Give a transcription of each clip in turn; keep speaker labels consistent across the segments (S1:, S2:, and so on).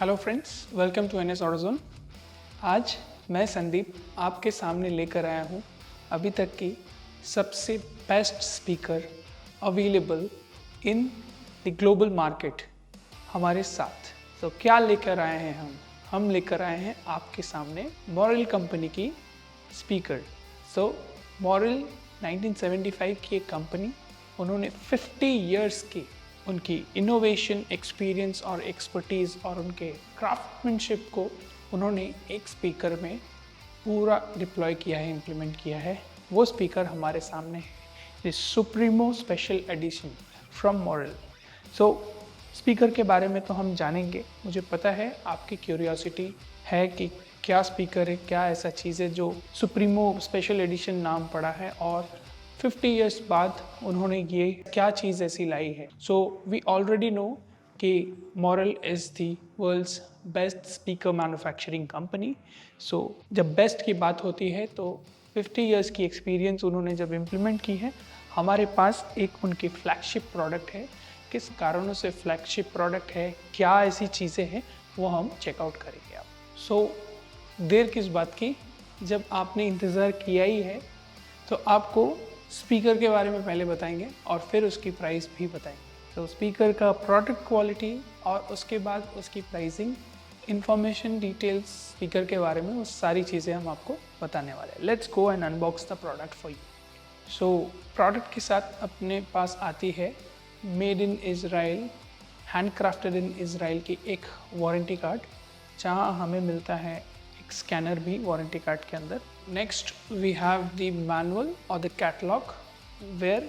S1: Hello friends, welcome to NS Autozone. आज मैं संदीप आपके सामने लेकर आया हूँ अभी तक की सबसे best speaker available in the global market हमारे साथ। तो क्या लेकर आए हैं हम लेकर आए हैं आपके सामने मॉरल कंपनी की स्पीकर। मॉरल 1975 की एक कंपनी, उन्होंने 50 इयर्स की उनकी इनोवेशन, एक्सपीरियंस और एक्सपर्टीज़ और उनके क्राफ्टमैनशिप को उन्होंने एक स्पीकर में पूरा डिप्लॉय किया है, इम्प्लीमेंट किया है। वो स्पीकर हमारे सामने है, supremo special edition from moral. Speaker के बारे में तो हम जानेंगे। मुझे पता है आपकी क्यूरियोसिटी है कि क्या स्पीकर है, क्या ऐसा चीज़ है जो सुप्रीमो स्पेशल एडिशन नाम पड़ा है और 50 इयर्स बाद उन्होंने ये क्या चीज़ ऐसी लाई है। वी ऑलरेडी नो कि Morel is the world's best speaker manufacturing company. जब बेस्ट की बात होती है तो 50 इयर्स की एक्सपीरियंस उन्होंने जब इम्प्लीमेंट की है, हमारे पास एक उनकी फ्लैगशिप प्रोडक्ट है। किस कारणों से फ्लैगशिप प्रोडक्ट है, क्या ऐसी चीज़ें हैं, वो हम चेकआउट करेंगे आप। देर किस बात की, जब आपने इंतज़ार किया ही है तो आपको स्पीकर के बारे में पहले बताएंगे और फिर उसकी प्राइस भी बताएंगे। स्पीकर का प्रोडक्ट क्वालिटी और उसके बाद उसकी प्राइसिंग, इंफॉर्मेशन, डिटेल्स स्पीकर के बारे में, वो सारी चीज़ें हम आपको बताने वाले हैं। Let's go and unbox the product for you. Product के साथ अपने पास आती है made in Israel, hand crafted in Israel की एक वारंटी कार्ड, जहाँ हमें मिलता है एक स्कैनर भी वारंटी कार्ड के अंदर। Next, we have the manual or the catalog where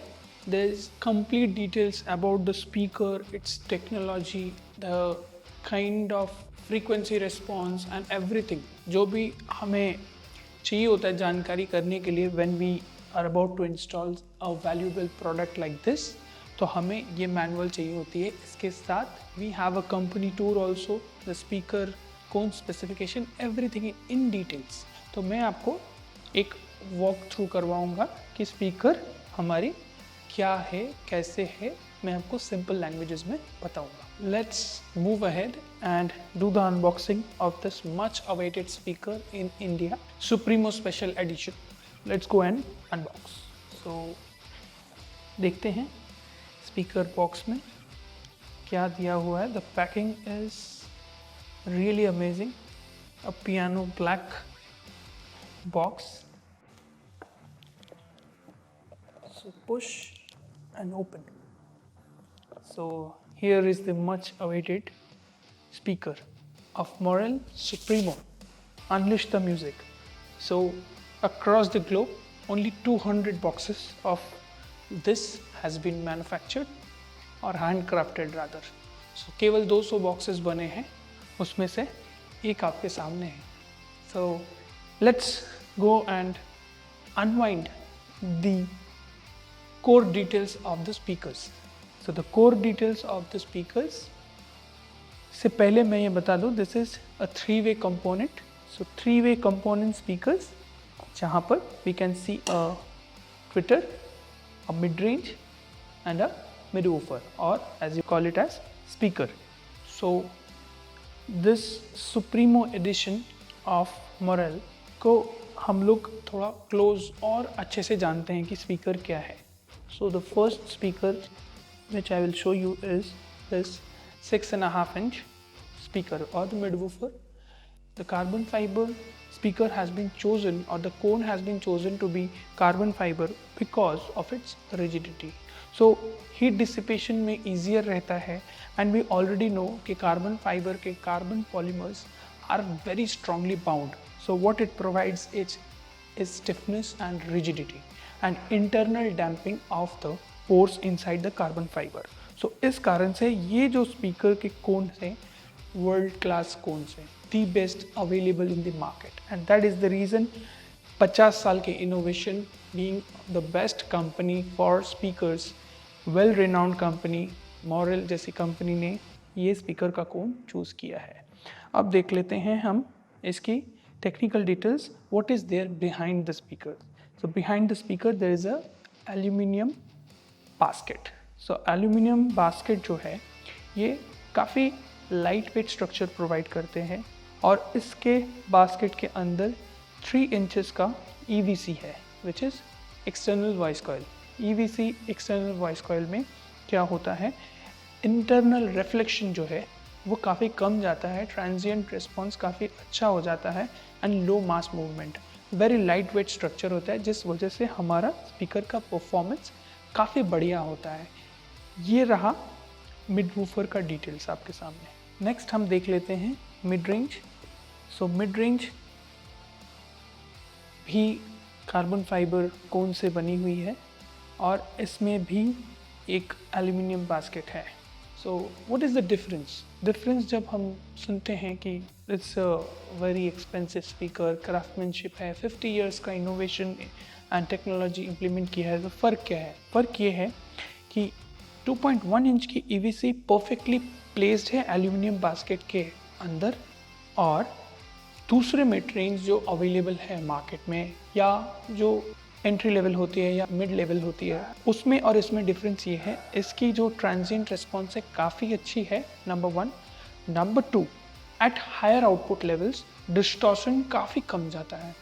S1: there is complete details about the speaker, its technology, the kind of frequency response and everything जो भी हमें चाहिए होता है जानकारी करने के लिए when we are about to install a valuable product like this, तो हमें ये मैनुअल चाहिए होती है। इसके साथ we have a company tour also, the speaker, कौन स्पेसिफिकेशन, एवरीथिंग इन डिटेल्स। तो मैं आपको एक वॉक थ्रू करवाऊंगा कि स्पीकर हमारी क्या है, कैसे है, मैं आपको सिंपल लैंग्वेजेस में बताऊंगा। Let's move ahead and do the unboxing of this much awaited speaker in India, supremo special edition. Let's go and unbox. देखते हैं स्पीकर बॉक्स में क्या दिया हुआ है। The packing is really amazing, a piano black box. So push and open. So here is the much awaited speaker of Morel Supremo, Unleash the Music. So across the globe only 200 boxes of this has been manufactured or handcrafted rather. So केवल 200 boxes बने हैं, उसमें से एक आपके सामने है। So let's go and unwind the core details of the speakers. So the core details of the speakers से पहले मैं ये बता दूँ, this is a three-way component. So three-way component speakers, जहाँ पर we can see a tweeter, a mid-range and a mid-woofer, or as you call it as speaker. So this supremo edition of Morel को हम लोग थोड़ा close और अच्छे से जानते हैं कि स्पीकर क्या है। The first speaker which I will show you is this 6.5 inch speaker or the midwoofer. The carbon fiber speaker has been chosen, or the cone has been chosen to be carbon fiber because of its rigidity. Heat dissipation में easier रहता है and we already know कि carbon fibre के carbon polymers are very strongly bound. What it provides is stiffness and rigidity and internal damping of the pores inside the carbon fibre. इस कारण से ये जो स्पीकर के कोन से वर्ल्ड क्लास कोन से the best available in the market, and that is the reason 50 साल के innovation, being the best company for speakers, well renowned company moral जैसी कंपनी ने ये स्पीकर का कोन चूज़ किया है। अब देख लेते हैं हम इसकी technical details, what is there behind the speaker. Behind the speaker there is a aluminium basket. Aluminium basket जो है ये काफ़ी लाइट वेट स्ट्रक्चर प्रोवाइड करते हैं और इसके बास्केट के अंदर 3 इंचेस का EVC है which is external voice coil. EVC external voice coil में क्या होता है, इंटरनल रिफ्लेक्शन जो है वो काफ़ी कम जाता है, ट्रांजिएंट रिस्पॉन्स काफ़ी अच्छा हो जाता है and low mass movement. Very light weight structure होता है जिस वजह से हमारा स्पीकर का परफॉर्मेंस काफ़ी बढ़िया होता है। ये रहा मिड वूफर का डिटेल्स आपके सामने। नेक्स्ट हम देख लेते हैं mid range. So mid range भी कार्बन फाइबर कोन से बनी हुई है और इसमें भी एक एल्यूमिनियम बास्केट है। सो व्हाट इज़ द डिफरेंस जब हम सुनते हैं कि it's a very expensive speaker, craftsmanship है, 50 इयर्स का इनोवेशन एंड टेक्नोलॉजी इम्प्लीमेंट किया है, तो फ़र्क क्या है? फ़र्क ये है कि 2.1 इंच की EVC परफेक्टली प्लेस्ड है एल्यूमिनियम बास्केट के अंदर, और दूसरे मिड रेंज जो अवेलेबल है मार्केट में या जो एंट्री लेवल होती है या मिड लेवल होती है उसमें और इसमें डिफरेंस ये है, इसकी जो ट्रांजिएंट रिस्पॉन्स है काफ़ी अच्छी है, number 1। Number 2, at higher output levels distortion काफ़ी कम जाता है।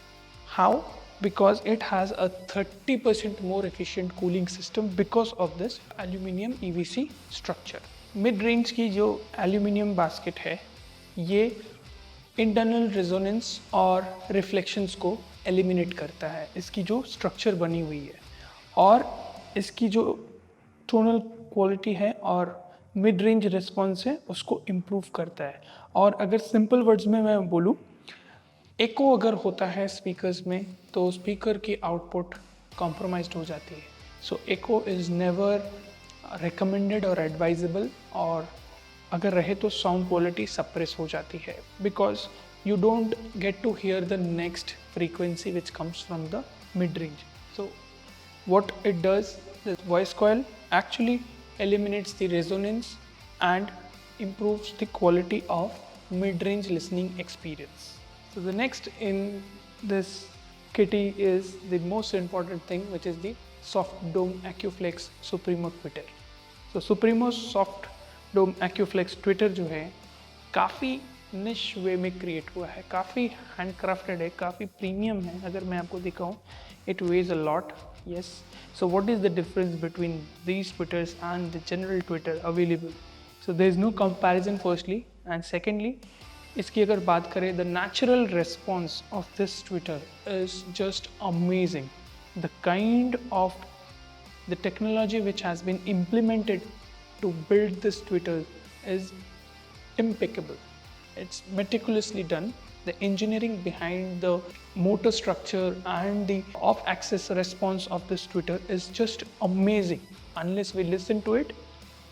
S1: How? Because it has a 30% more efficient cooling system because of this aluminium EVC structure. Mid range की जो एल्यूमिनियम बास्केट है ये इंटरनल रेजोनेंस और रिफ्लेक्शंस को एलिमिनेट करता है, इसकी जो स्ट्रक्चर बनी हुई है, और इसकी जो टोनल क्वालिटी है और मिड रेंज रिस्पॉन्स है उसको इम्प्रूव करता है। और अगर सिंपल वर्ड्स में मैं बोलूँ, एको अगर होता है स्पीकर्स में तो स्पीकर की आउटपुट कॉम्प्रोमाइज्ड हो जाती है। सो एको इज़ नेवर रिकमेंडेड और एडवाइजेबल, और अगर रहे तो साउंड क्वालिटी सप्रेस हो जाती है because you don't get to hear the next frequency which comes from the mid-range. So what it does, the voice coil actually eliminates the resonance and improves the quality of mid-range listening experience. So the next in this kitty is the most important thing, which is the Soft Dome AccuFlex Supremo Tweeter. So Supremo Soft Dome AccuFlex Tweeter जो है काफ़ी निश वे में create हुआ है, काफ़ी handcrafted है, काफ़ी प्रीमियम है। अगर मैं आपको दिखाऊं, it was a lot, yes. So what is the difference between these tweeters and the general tweeter available? So there is no comparison firstly, and secondly इसकी अगर बात करें, the natural response of this tweeter is just amazing. The kind of the technology which has been implemented to build this tweeter is impeccable. It's meticulously done. The engineering behind the motor structure and the off-axis response of this tweeter is just amazing. Unless we listen to it,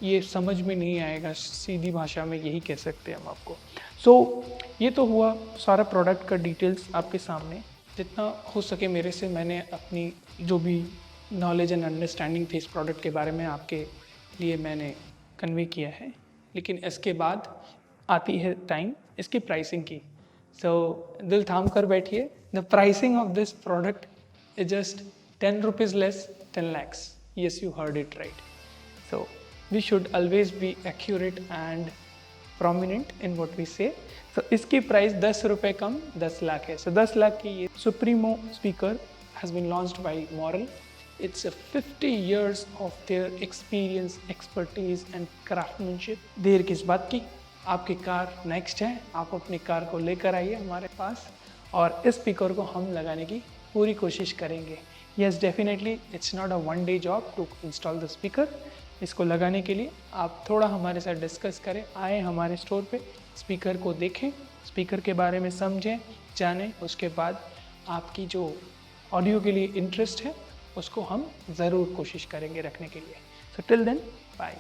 S1: ये समझ में नहीं आएगा, सीधी भाषा में यही कह सकते हैं हम आपको। So ये तो हुआ सारा प्रोडक्ट का डिटेल्स आपके सामने। जितना हो सके मेरे से मैंने अपनी जो भी नॉलेज एंड अंडरस्टैंडिंग थी इस प्रोडक्ट के बारे में आपके लिए मैंने कन्वे किया है। लेकिन इसके बाद आती है टाइम इसकी प्राइसिंग की। सो दिल थाम कर बैठिए, the pricing of this product is just 10 rupees less 10 lakhs. Yes, you heard it right. So we should always be accurate and prominent in what we say. So इसकी प्राइस 10 रुपये कम 10 लाख है। So 10 lakh की ये Supremo speaker has been launched by Moral. It's a 50 years of their experience, expertise and craftsmanship. देर किस बात की, आपकी car next है, आप अपनी कार को लेकर आइए हमारे पास और इस स्पीकर को हम लगाने की पूरी कोशिश करेंगे। Yes, definitely it's not a one day job to install the speaker. इसको लगाने के लिए आप थोड़ा हमारे साथ डिस्कस करें, आए हमारे स्टोर पे, स्पीकर को देखें, स्पीकर के बारे में समझें, जानें, उसके बाद आपकी जो ऑडियो के लिए इंटरेस्ट है उसको हम ज़रूर कोशिश करेंगे रखने के लिए। So till then, bye.